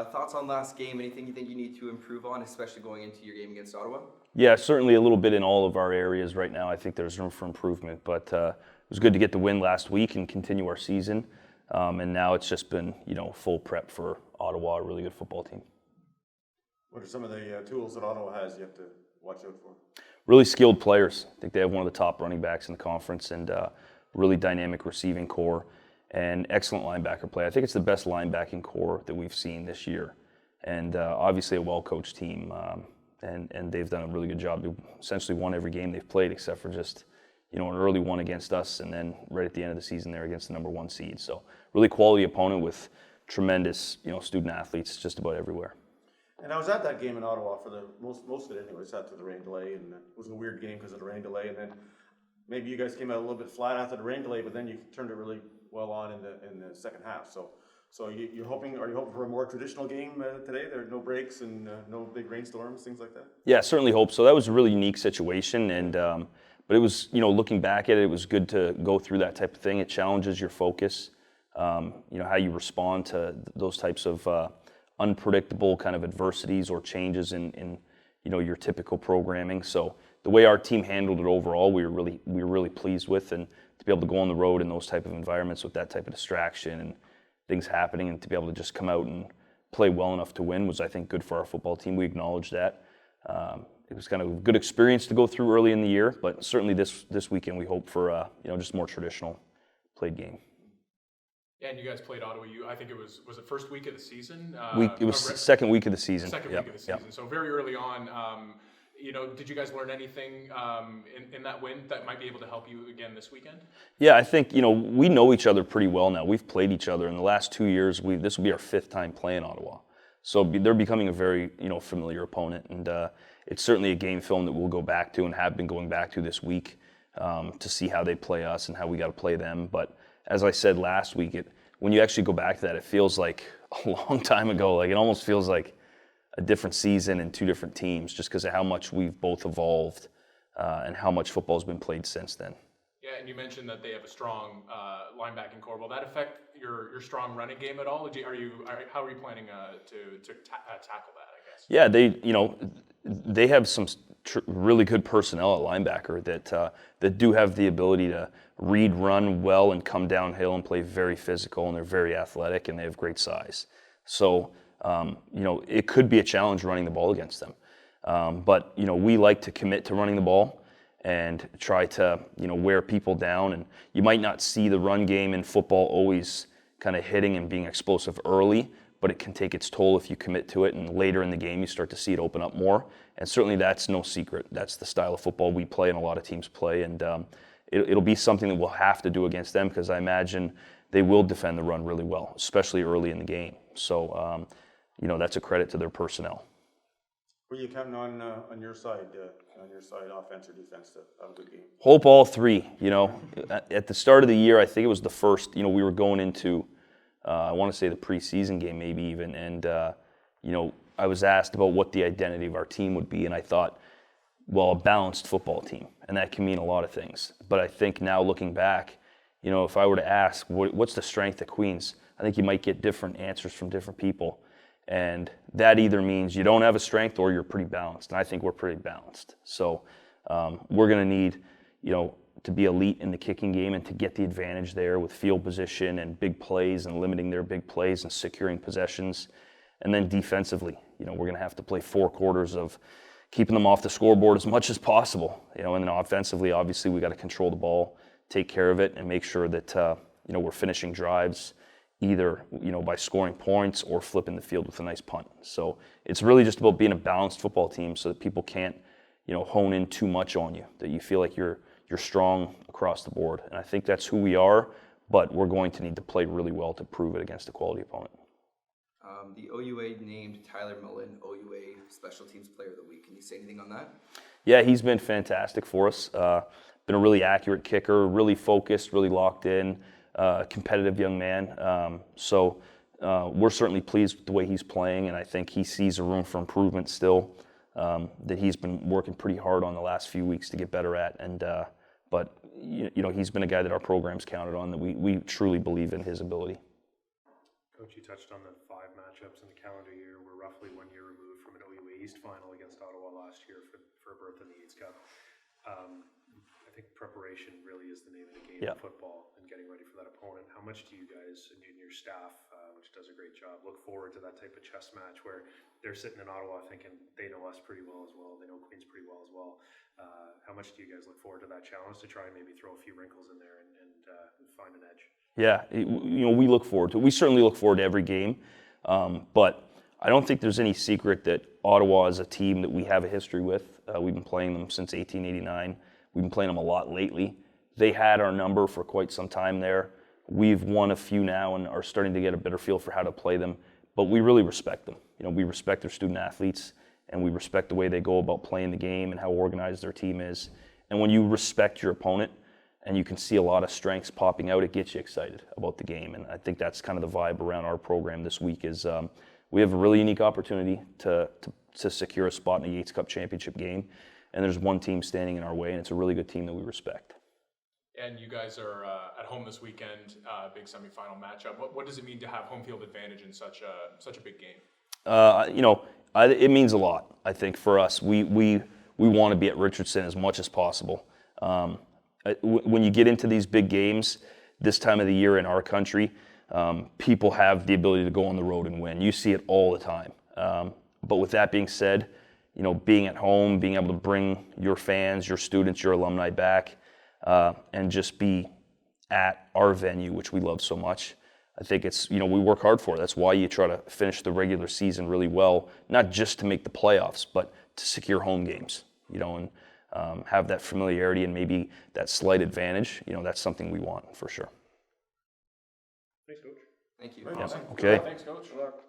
Thoughts on last game? Anything you think you need to improve on, especially going into your game against Ottawa? Yeah, certainly a little bit in all of our areas right now. I think there's room for improvement, but it was good to get the win last week and continue our season. And now it's just been, full prep for Ottawa, a really good football team. What are some of the tools that Ottawa has you have to watch out for? Really skilled players. I think they have one of the top running backs in the conference and really dynamic receiving core and excellent linebacker play. I think it's the best linebacking core that we've seen this year. And obviously a well-coached team. And they've done a really good job. They've essentially won every game they've played except for just, an early one against us and then right at the end of the season they're against the number 1 seed. So really quality opponent with tremendous, student athletes just about everywhere. And I was at that game in Ottawa for the most of it anyways, after the rain delay, and it was a weird game because of the rain delay, and then maybe you guys came out a little bit flat after the rain delay, but then you turned it really well on in the second half. So are you hoping for a more traditional game today? There are no breaks and no big rainstorms, things like that? Yeah, certainly hope so. That was a really unique situation, and but it was, looking back at it, it was good to go through that type of thing. It challenges your focus, how you respond to those types of unpredictable kind of adversities or changes in your typical programming. So the way our team handled it overall, we were really pleased with, and to be able to go on the road in those type of environments with that type of distraction and things happening, and to be able to just come out and play well enough to win was, I think, good for our football team. We acknowledge that. It was kind of a good experience to go through early in the year, but certainly this weekend we hope for just more traditional played game. Yeah, and you guys played Ottawa. I think it was it first week of the season? It was second week of the season. Second week of the season. So very early on. Did you guys learn anything in that win that might be able to help you again this weekend? Yeah, I think we know each other pretty well now. We've played each other in the last 2 years. This will be our 5th time playing Ottawa, so they're becoming a very familiar opponent, and it's certainly a game film that we'll go back to and have been going back to this week to see how they play us and how we got to play them. But as I said last week, when you actually go back to that, it feels like a long time ago. Like it almost feels like a different season and 2 different teams, just because of how much we've both evolved and how much football's been played since then. Yeah, and you mentioned that they have a strong linebacking core. Will that affect your strong running game at all? How are you planning to tackle that, I guess? Yeah, they have some really good personnel at linebacker that do have the ability to read, run well, and come downhill and play very physical, and they're very athletic and they have great size. So, it could be a challenge running the ball against them. But we like to commit to running the ball and try to, wear people down. And you might not see the run game in football always kind of hitting and being explosive early, but it can take its toll if you commit to it. And later in the game, you start to see it open up more. And certainly that's no secret. That's the style of football we play and a lot of teams play. And it'll be something that we'll have to do against them, because I imagine they will defend the run really well, especially early in the game. So, that's a credit to their personnel. Were you counting on your side, offense or defense, to have a good game? Hope all three. At the start of the year, I think it was the first. We were going into, I want to say the preseason game, maybe even, and I was asked about what the identity of our team would be, and I thought, well, a balanced football team, and that can mean a lot of things. But I think now looking back, if I were to ask, what's the strength of Queens? I think you might get different answers from different people. And that either means you don't have a strength or you're pretty balanced. And I think we're pretty balanced. So we're going to need, to be elite in the kicking game and to get the advantage there with field position and big plays and limiting their big plays and securing possessions. And then defensively, we're going to have to play 4 quarters of keeping them off the scoreboard as much as possible. And then offensively, obviously, we got to control the ball, take care of it, and make sure that, we're finishing drives either, by scoring points or flipping the field with a nice punt. So it's really just about being a balanced football team so that people can't, hone in too much on you, that you feel like you're strong across the board. And I think that's who we are, but we're going to need to play really well to prove it against a quality opponent. The OUA named Tyler Mullen OUA Special Teams Player of the Week. Can you say anything on that? Yeah, he's been fantastic for us. Been a really accurate kicker, really focused, really locked in, competitive young man. So we're certainly pleased with the way he's playing, and I think he sees a room for improvement still that he's been working pretty hard on the last few weeks to get better at. And but he's been a guy that our program's counted on, that we truly believe in his ability. Coach, you touched on the 5-match matchups in the calendar year. We're roughly 1 year removed from an OUA East final against Ottawa last year for a berth in the Eats Cup. I think preparation really is the name of the game in football and getting ready for that opponent. How much do you guys and your staff, which does a great job, look forward to that type of chess match where they're sitting in Ottawa thinking they know us pretty well as well, they know Queens pretty well as well. How much do you guys look forward to that challenge to try and maybe throw a few wrinkles in there and find an edge? Yeah, we look forward to it. We certainly look forward to every game, but I don't think there's any secret that Ottawa is a team that we have a history with. We've been playing them since 1889. We've been playing them a lot lately. They had our number for quite some time there. We've won a few now and are starting to get a better feel for how to play them, but we really respect them. We respect their student athletes, and we respect the way they go about playing the game and how organized their team is. And when you respect your opponent and you can see a lot of strengths popping out, it gets you excited about the game. And I think that's kind of the vibe around our program this week is we have a really unique opportunity to secure a spot in the Yates Cup championship game. And there's one team standing in our way, and it's a really good team that we respect. And you guys are at home this weekend, big semifinal matchup. What does it mean to have home field advantage in such a big game? It means a lot, I think, for us. We want to be at Richardson as much as possible. When you get into these big games, this time of the year in our country, people have the ability to go on the road and win. You see it all the time. But with that being said, being at home, being able to bring your fans, your students, your alumni back, and just be at our venue, which we love so much. I think it's, we work hard for it. That's why you try to finish the regular season really well, not just to make the playoffs, but to secure home games, and have that familiarity and maybe that slight advantage. That's something we want for sure. Thanks, Coach. Thank you. Awesome. Okay. Thanks, Coach. Good luck.